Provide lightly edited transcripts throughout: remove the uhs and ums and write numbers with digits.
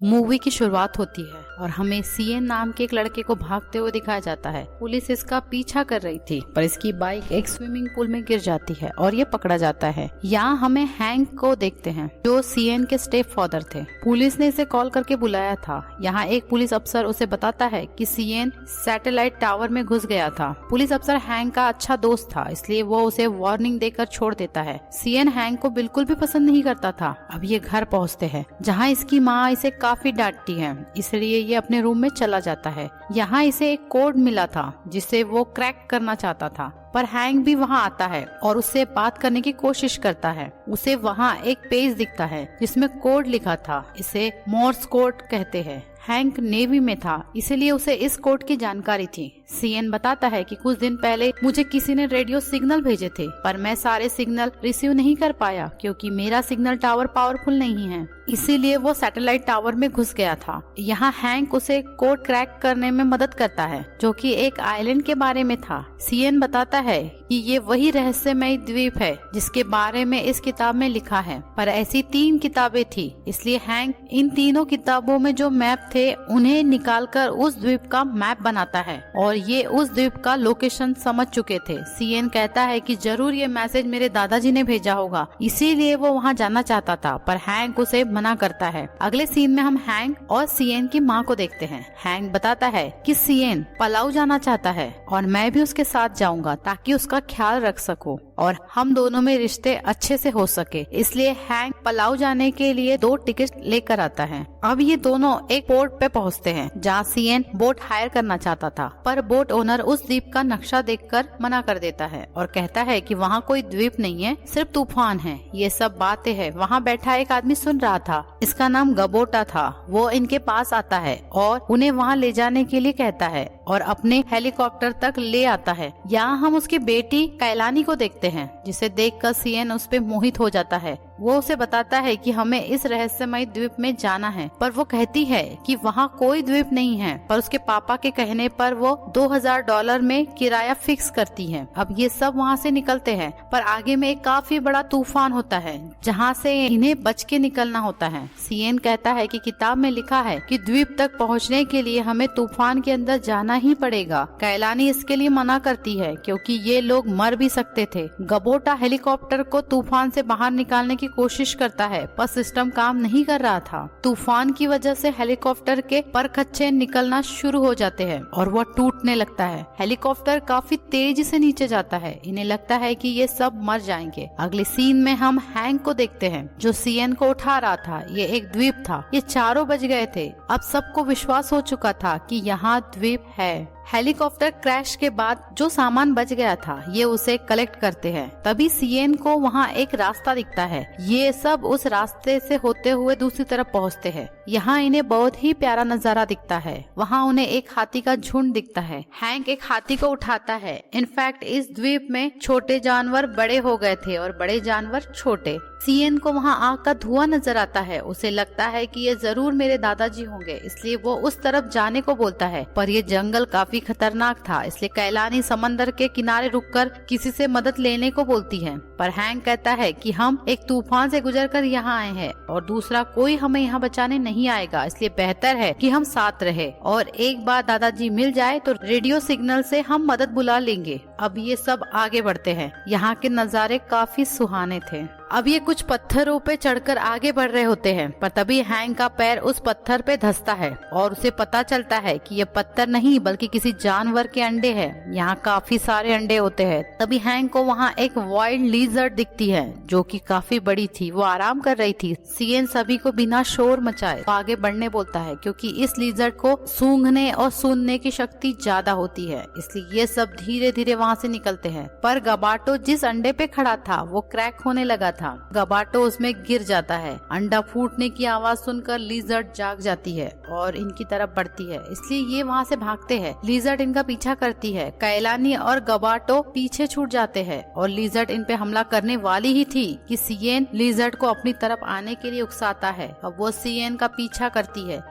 Movie की शुरुआत होती है और हमें सीएन नाम के एक लड़के को भागते हुए दिखाया जाता है। पुलिस इसका पीछा कर रही थी पर इसकी बाइक एक स्विमिंग पूल में गिर जाती है और ये पकड़ा जाता है। यहाँ हमें हैंक को देखते हैं जो सीएन के स्टेप फादर थे। पुलिस ने इसे कॉल करके बुलाया था। यहाँ एक पुलिस अफसर उसे बताता है कि सीएन सैटेलाइट टावर में घुस गया था। पुलिस अफसर हैंक का अच्छा दोस्त था, इसलिए वो उसे वार्निंग देकर छोड़ देता है। सीएन हैंक को बिल्कुल भी पसंद नहीं करता था। अब ये घर पहुँचते हैं जहाँ इसकी माँ इसे काफी डांटती है, इसलिए ये अपने रूम में चला जाता है। यहाँ इसे एक कोड मिला था जिसे वो क्रैक करना चाहता था, पर हैंक भी वहाँ आता है और उससे बात करने की कोशिश करता है। उसे वहाँ एक पेज दिखता है जिसमें कोड लिखा था। इसे मोर्स कोड कहते हैं। हैंक नेवी में था, इसलिए उसे इस कोड की जानकारी थी। सीएन बताता है कि कुछ दिन पहले मुझे किसी ने रेडियो सिग्नल भेजे थे, पर मैं सारे सिग्नल रिसीव नहीं कर पाया क्योंकि मेरा सिग्नल टावर पावरफुल नहीं है, इसीलिए वो सैटेलाइट टावर में घुस गया था। यहाँ हैंक उसे कोड क्रैक करने में मदद करता है जो कि एक आइलैंड के बारे में था। सीएन बताता है कि ये वही रहस्यमय द्वीप है जिसके बारे में इस किताब में लिखा है, पर ऐसी 3 किताबें थी, इसलिए हैंक इन तीनों किताबों में जो मैप थे उन्हें निकालकर उस द्वीप का मैप बनाता है और ये उस द्वीप का लोकेशन समझ चुके थे। सीएन कहता है कि जरूर ये मैसेज मेरे दादाजी ने भेजा होगा, इसीलिए वो वहाँ जाना चाहता था, पर हैंक उसे मना करता है। अगले सीन में हम हैंक और सीएन की माँ को देखते हैं। हैंक बताता है कि सीएन पलाऊ जाना चाहता है और मैं भी उसके साथ जाऊंगा ताकि उसका ख्याल रख सकूं और हम दोनों में रिश्ते अच्छे से हो सके, इसलिए हैंक पलाऊ जाने के लिए 2 टिकट लेकर आता है। अब ये दोनों एक पोर्ट पे पहुंचते हैं जहाँ सीएन बोट हायर करना चाहता था, पर बोट ओनर उस द्वीप का नक्शा देखकर मना कर देता है और कहता है कि वहाँ कोई द्वीप नहीं है, सिर्फ तूफान है। ये सब बातें हैं। वहाँ बैठा एक आदमी सुन रहा था, इसका नाम गबोटा था। वो इनके पास आता है और उन्हें वहाँ ले जाने के लिए कहता है और अपने हेलीकॉप्टर तक ले आता है। यहाँ हम उसकी बेटी कैलानी को देखते हैं जिसे देखकर सीएन उस पे मोहित हो जाता है। वो उसे बताता है कि हमें इस रहस्यमय द्वीप में जाना है, पर वो कहती है कि वहाँ कोई द्वीप नहीं है, पर उसके पापा के कहने पर वो $2000 में किराया फिक्स करती है। अब ये सब वहाँ से निकलते हैं, पर आगे में एक काफी बड़ा तूफान होता है जहाँ से इन्हें बच के निकलना होता है। सीएन कहता है कि किताब में लिखा है कि द्वीप तक पहुँचने के लिए हमें तूफान के अंदर जाना ही पड़ेगा। कैलानी इसके लिए मना करती है क्योंकि ये लोग मर भी सकते थे। गबोटा हेलीकॉप्टर को तूफान से बाहर निकालने की कोशिश करता है, पर सिस्टम काम नहीं कर रहा था। तूफान की वजह से हेलीकॉप्टर के परखच्चे निकलना शुरू हो जाते हैं और वह टूटने लगता है। हेलीकॉप्टर काफी तेजी से नीचे जाता है। इन्हें लगता है कि ये सब मर जाएंगे। अगले सीन में हम हैंक को देखते हैं जो सीएन को उठा रहा था। ये एक द्वीप था। ये चारों बज गए थे। अब सबको विश्वास हो चुका था कि यहाँ द्वीप है। हेलीकॉप्टर क्रैश के बाद जो सामान बच गया था ये उसे कलेक्ट करते हैं। तभी सीएन को वहाँ एक रास्ता दिखता है। ये सब उस रास्ते से होते हुए दूसरी तरफ पहुँचते हैं। यहाँ इन्हें बहुत ही प्यारा नजारा दिखता है। वहाँ उन्हें एक हाथी का झुंड दिखता है। हैंक एक हाथी को उठाता है। इनफैक्ट इस द्वीप में छोटे जानवर बड़े हो गए थे और बड़े जानवर छोटे। सीएन को वहाँ आग का धुआं नजर आता है। उसे लगता है कि ये जरूर मेरे दादाजी होंगे, इसलिए वो उस तरफ जाने को बोलता है, पर ये जंगल काफी खतरनाक था, इसलिए कैलानी समंदर के किनारे रुककर किसी से मदद लेने को बोलती है। पर हैंक कहता है कि हम एक तूफान से गुजरकर यहाँ आए हैं और दूसरा कोई हमें यहाँ बचाने नहीं आएगा, इसलिए बेहतर है कि हम साथ रहे और एक बार दादाजी मिल जाए तो रेडियो सिग्नल से हम मदद बुला लेंगे। अब ये सब आगे बढ़ते हैं। यहाँ के नज़ारे काफी सुहाने थे। अब ये कुछ पत्थरों पे चढ़कर आगे बढ़ रहे होते हैं, पर तभी हैंक का पैर उस पत्थर पे धंसता है और उसे पता चलता है कि ये पत्थर नहीं बल्कि किसी जानवर के अंडे हैं। यहाँ काफी सारे अंडे होते हैं। तभी हैंक को वहाँ एक वाइल्ड लिजर्ड दिखती है जो कि काफी बड़ी थी। वो आराम कर रही थी। सीएन सभी को बिना शोर मचाए आगे बढ़ने बोलता है क्योंकि इस लिजर्ड को सूंघने और सुनने की शक्ति ज्यादा होती है, इसलिए ये सब धीरे धीरे वहाँ से निकलते हैं। पर गबाटो जिस अंडे पे खड़ा था वो क्रैक होने लगा था। गबाटो उसमें गिर जाता है। अंडा फूटने की आवाज सुनकर लिजर्ड जाग जाती है और इनकी तरफ बढ़ती है, इसलिए ये वहाँ से भागते हैं। लिजर्ड इनका पीछा करती है। कैलानी और गबाटो पीछे छूट जाते हैं और लिजर्ड इन पे हमला करने वाली ही थी कि सीएन लिजर्ड को अपनी तरफ आने के लिए उकसाता है। अब वो सीएन का पीछा करती है।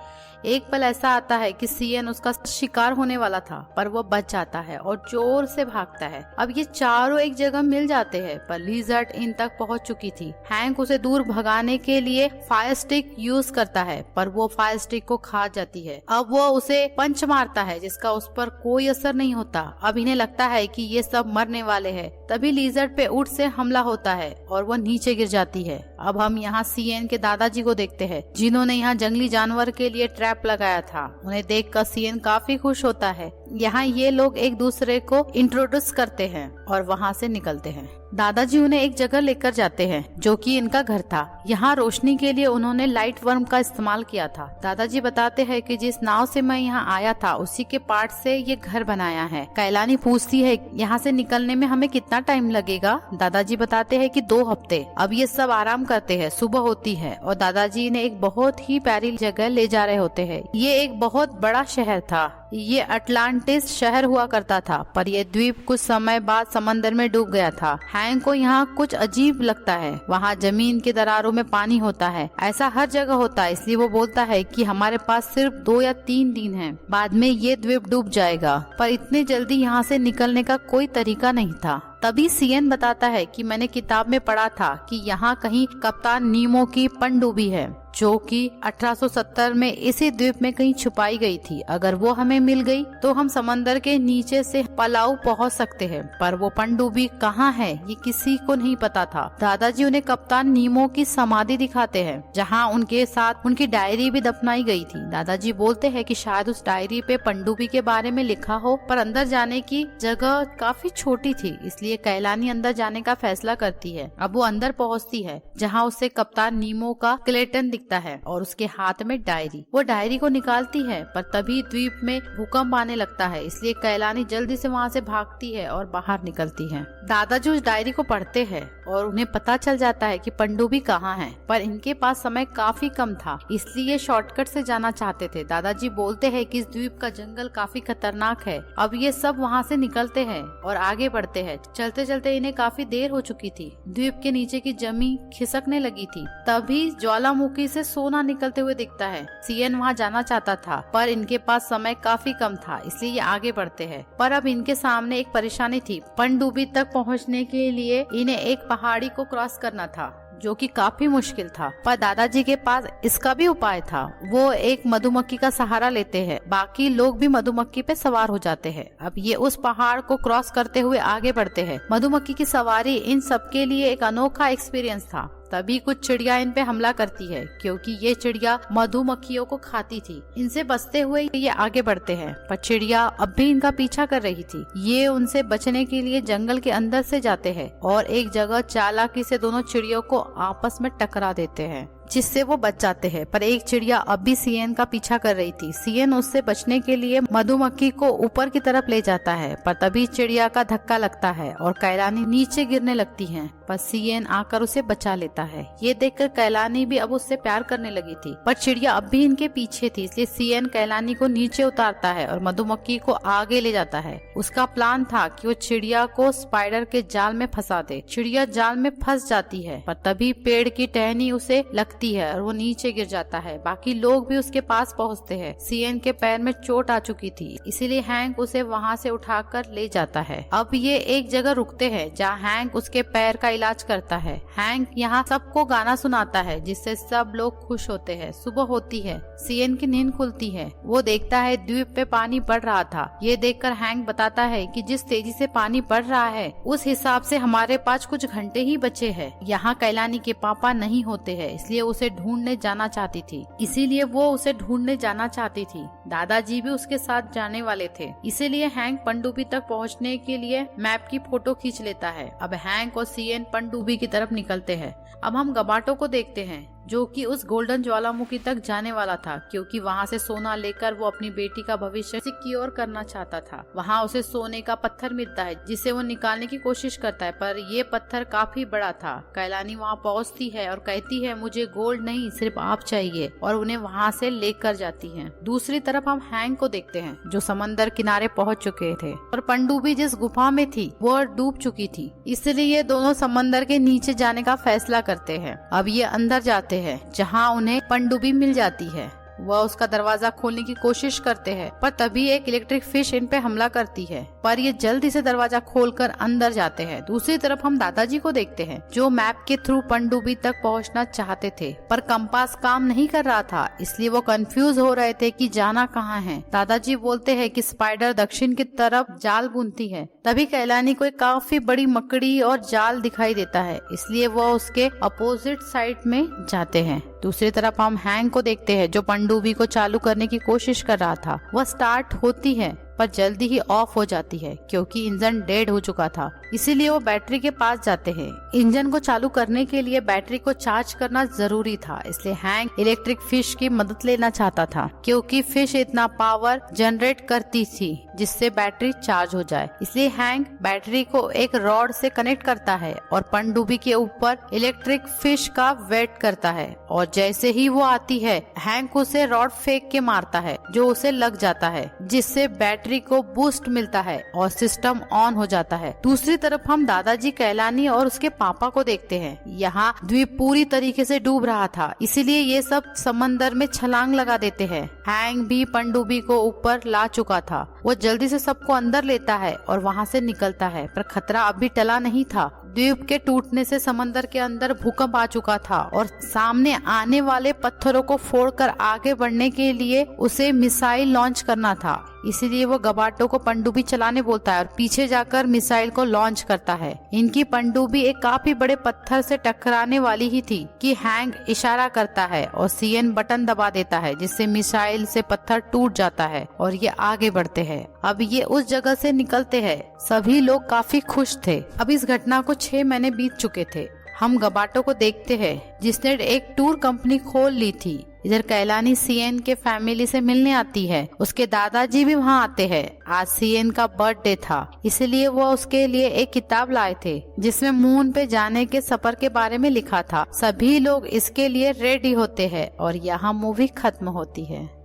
एक पल ऐसा आता है कि सीएन उसका शिकार होने वाला था, पर वो बच जाता है और जोर से भागता है। अब ये चारों एक जगह मिल जाते हैं, पर लिजर्ड इन तक पहुंच चुकी थी। हैंक उसे दूर भगाने के लिए फायर स्टिक यूज करता है, पर वो फायर स्टिक को खा जाती है। अब वो उसे पंच मारता है, जिसका उस पर कोई असर नहीं होता। अब इन्हें लगता है कि ये सब मरने वाले हैं। तभी लिजर्ड पे ऊंट से हमला होता है और वो नीचे गिर जाती है। अब हम यहाँ सीएन के दादाजी को देखते हैं, जिन्होंने यहाँ जंगली जानवर के लिए ट्रैप लगाया था। उन्हें देखकर सीएन काफी खुश होता है। यहाँ ये लोग एक दूसरे को इंट्रोड्यूस करते हैं और वहाँ से निकलते हैं। दादाजी उन्हें एक जगह लेकर जाते हैं, जो कि इनका घर था। यहाँ रोशनी के लिए उन्होंने लाइट वर्म का इस्तेमाल किया था। दादाजी बताते हैं कि जिस नाव से मैं यहाँ आया था, उसी के पार्ट से ये घर बनाया है। कैलानी पूछती है, यहाँ से निकलने में हमें कितना टाइम लगेगा? दादाजी बताते हैं कि 2 हफ्ते। अब ये सब आराम करते हैं। सुबह होती है और दादाजी इन्हें एक बहुत ही प्यारी जगह ले जा रहे होते हैं। ये एक बहुत बड़ा शहर था। ये अटलांटिस शहर हुआ करता था, पर यह द्वीप कुछ समय बाद समंदर में डूब गया था। हैंक को यहाँ कुछ अजीब लगता है। वहाँ जमीन की दरारों में पानी होता है। ऐसा हर जगह होता है, इसलिए वो बोलता है कि हमारे पास सिर्फ 2 या 3 दिन हैं। बाद में ये द्वीप डूब जाएगा, पर इतने जल्दी यहाँ से निकलने का कोई तरीका नहीं था। तभी सीएन बताता है कि मैंने किताब में पढ़ा था कि यहाँ कहीं कप्तान नीमो की पनडुब्बी है, जो कि 1870 में इसी द्वीप में कहीं छुपाई गई थी। अगर वो हमें मिल गई तो हम समंदर के नीचे से पलाऊ पहुंच सकते हैं, पर वो पनडुब्बी कहाँ है ये किसी को नहीं पता था। दादाजी उन्हें कप्तान नीमो की समाधि दिखाते हैं, जहाँ उनके साथ उनकी डायरी भी दफनाई गई थी। दादाजी बोलते हैं कि शायद उस डायरी पे पनडुब्बी के बारे में लिखा हो, पर अंदर जाने की जगह काफी छोटी थी, इसलिए कैलानी अंदर जाने का फैसला करती है। अब वो अंदर पहुंचती है, जहाँ उसे कप्तान नीमो का स्केलेटन दिखता है और उसके हाथ में डायरी। वो डायरी को निकालती है, पर तभी द्वीप में भूकंप आने लगता है, इसलिए कैलानी जल्दी से वहाँ से भागती है और बाहर निकलती है। दादाजी उस डायरी को पढ़ते हैं और उन्हें पता चल जाता है कि पनडुब्बी कहाँ है, पर इनके पास समय काफी कम था, इसलिए शॉर्टकट से जाना चाहते थे। दादाजी बोलते हैं कि इस द्वीप का जंगल काफी खतरनाक है। अब ये सब वहाँ से निकलते हैं और आगे बढ़ते हैं। चलते चलते इन्हें काफी देर हो चुकी थी। द्वीप के नीचे की जमीन खिसकने लगी थी। तभी ज्वालामुखी से सोना निकलते हुए दिखता है। सीएन वहाँ जाना चाहता था, पर इनके पास समय काफी कम था, इसलिए ये आगे बढ़ते हैं। पर अब इनके सामने एक परेशानी थी। पनडुब्बी तक पहुँचने के लिए इन्हें एक पहाड़ी को क्रॉस करना था, जो कि काफी मुश्किल था। पर दादाजी के पास इसका भी उपाय था। वो एक मधुमक्खी का सहारा लेते हैं। बाकी लोग भी मधुमक्खी पे सवार हो जाते हैं। अब ये उस पहाड़ को क्रॉस करते हुए आगे बढ़ते हैं। मधुमक्खी की सवारी इन सबके लिए एक अनोखा एक्सपीरियंस था। तभी कुछ चिड़िया इन पे हमला करती है, क्योंकि ये चिड़िया मधुमक्खियों को खाती थी। इनसे बचते हुए ये आगे बढ़ते हैं, पर चिड़िया अब भी इनका पीछा कर रही थी। ये उनसे बचने के लिए जंगल के अंदर से जाते हैं और एक जगह चालाकी से दोनों चिड़ियों को आपस में टकरा देते हैं, जिससे वो बच जाते हैं। पर एक चिड़िया अब भी सीएन का पीछा कर रही थी। सीएन उससे बचने के लिए मधुमक्खी को ऊपर की तरफ ले जाता है, पर तभी चिड़िया का धक्का लगता है और कैलानी नीचे गिरने लगती है, पर सीएन आकर उसे बचा लेता है। ये देखकर कैलानी भी अब उससे प्यार करने लगी थी, पर चिड़िया अब भी इनके पीछे थी, इसलिए सीएन कैलानी को नीचे उतारता है और मधुमक्खी को आगे ले जाता है। उसका प्लान था कि वो चिड़िया को स्पाइडर के जाल में फंसा दे। चिड़िया जाल में फंस जाती है, पर तभी पेड़ की टहनी उसे लगती है और वो नीचे गिर जाता है। बाकी लोग भी उसके पास पहुंचते हैं। सीएन के पैर में चोट आ चुकी थी, इसीलिए हैंक उसे वहां से उठाकर ले जाता है। अब ये एक जगह रुकते हैं, जहाँ हैंक उसके पैर का इलाज करता है। हैंक यहाँ सबको गाना सुनाता है, जिससे सब लोग खुश होते हैं। सुबह होती है, सीएन की नींद खुलती है। वो देखता है द्वीप पे पानी बढ़ रहा था। ये देखकर हैंक बताता है कि जिस तेजी से पानी बढ़ रहा है, उस हिसाब से हमारे पास कुछ घंटे ही बचे हैं। यहाँ कैलानी के पापा नहीं होते हैं, इसलिए उसे ढूंढने जाना चाहती थी। इसीलिए वो उसे ढूंढने जाना चाहती थी। दादाजी भी उसके साथ जाने वाले थे, इसीलिए हैंक पनडुब्बी तक पहुँचने के लिए मैप की फोटो खींच लेता है। अब हैंक और सीएन पनडुब्बी की तरफ निकलते हैं। अब हम गबाटो को देखते हैं, जो कि उस गोल्डन ज्वालामुखी तक जाने वाला था, क्योंकि वहाँ से सोना लेकर वो अपनी बेटी का भविष्य सिक्योर करना चाहता था। वहाँ उसे सोने का पत्थर मिलता है, जिसे वो निकालने की कोशिश करता है, पर ये पत्थर काफी बड़ा था। कैलानी वहाँ पहुँचती है और कहती है, मुझे गोल्ड नहीं, सिर्फ आप चाहिए, और उन्हें वहाँ से लेकर जाती है। दूसरी तरफ हम हैंक को देखते हैं, जो समंदर किनारे पहुँच चुके थे, और पनडुब्बी जिस गुफा में थी वो डूब चुकी थी, इसलिए ये दोनों समंदर के नीचे जाने का फैसला करते हैं। अब ये अंदर जाते हैं, जहां उन्हें पनडुब्बी मिल जाती है। वह उसका दरवाजा खोलने की कोशिश करते हैं, पर तभी एक इलेक्ट्रिक फिश इन पे हमला करती है, पर ये जल्दी से दरवाजा खोलकर अंदर जाते हैं। दूसरी तरफ हम दादाजी को देखते हैं, जो मैप के थ्रू पनडुब्बी तक पहुंचना चाहते थे, पर कंपास काम नहीं कर रहा था, इसलिए वो कंफ्यूज हो रहे थे कि जाना कहाँ है। दादाजी बोलते हैं कि स्पाइडर दक्षिण की तरफ जाल बुनती है। तभी कैलानी को एक काफी बड़ी मकड़ी और जाल दिखाई देता है, इसलिए वो उसके अपोजिट साइड में जाते हैं। दूसरी तरफ हम हैंक को देखते हैं, जो पनडुब्बी को चालू करने की कोशिश कर रहा था। वह स्टार्ट होती है पर जल्दी ही ऑफ हो जाती है, क्योंकि इंजन डेड हो चुका था। इसीलिए वो बैटरी के पास जाते हैं। इंजन को चालू करने के लिए बैटरी को चार्ज करना जरूरी था, इसलिए हैंक इलेक्ट्रिक फिश की मदद लेना चाहता था, क्योंकि फिश इतना पावर जनरेट करती थी जिससे बैटरी चार्ज हो जाए। इसलिए हैंक बैटरी को एक रॉड से कनेक्ट करता है और पनडुब्बी के ऊपर इलेक्ट्रिक फिश का वेट करता है, और जैसे ही वो आती है हैंक उसे रॉड फेंक के मारता है, जो उसे लग जाता है, जिससे बैटरी को बूस्ट मिलता है और सिस्टम ऑन हो जाता है। दूसरी तरफ हम दादाजी, कैलानी और उसके पापा को देखते हैं। यहाँ द्वीप पूरी तरीके से डूब रहा था, इसीलिए ये सब समंदर में छलांग लगा देते हैं। हैंक भी पनडुब्बी को ऊपर ला चुका था। वो जल्दी से सबको अंदर लेता है और वहाँ से निकलता है, पर खतरा अभी टला नहीं था। द्वीप के टूटने से समंदर के अंदर भूकंप आ चुका था और सामने आने वाले पत्थरों को फोड़कर आगे बढ़ने के लिए उसे मिसाइल लॉन्च करना था। इसीलिए वो गबाटो को पनडुब्बी चलाने बोलता है और पीछे जाकर मिसाइल को लॉन्च करता है। इनकी पनडुब्बी एक काफी बड़े पत्थर से टकराने वाली ही थी कि हैंक इशारा करता है और सीएन बटन दबा देता है, जिससे मिसाइल से पत्थर टूट जाता है और ये आगे बढ़ते हैं। अब ये उस जगह से निकलते हैं। सभी लोग काफी खुश थे। अब इस घटना को 6 महीने बीत चुके थे। हम गबाटो को देखते हैं, जिसने एक टूर कंपनी खोल ली थी। इधर कैलानी सीएन के फैमिली से मिलने आती है। उसके दादाजी भी वहाँ आते हैं। आज सीएन का बर्थडे था, इसलिए वो उसके लिए एक किताब लाए थे, जिसमें मून पे जाने के सफर के बारे में लिखा था। सभी लोग इसके लिए रेडी होते हैं और यहाँ मूवी खत्म होती है।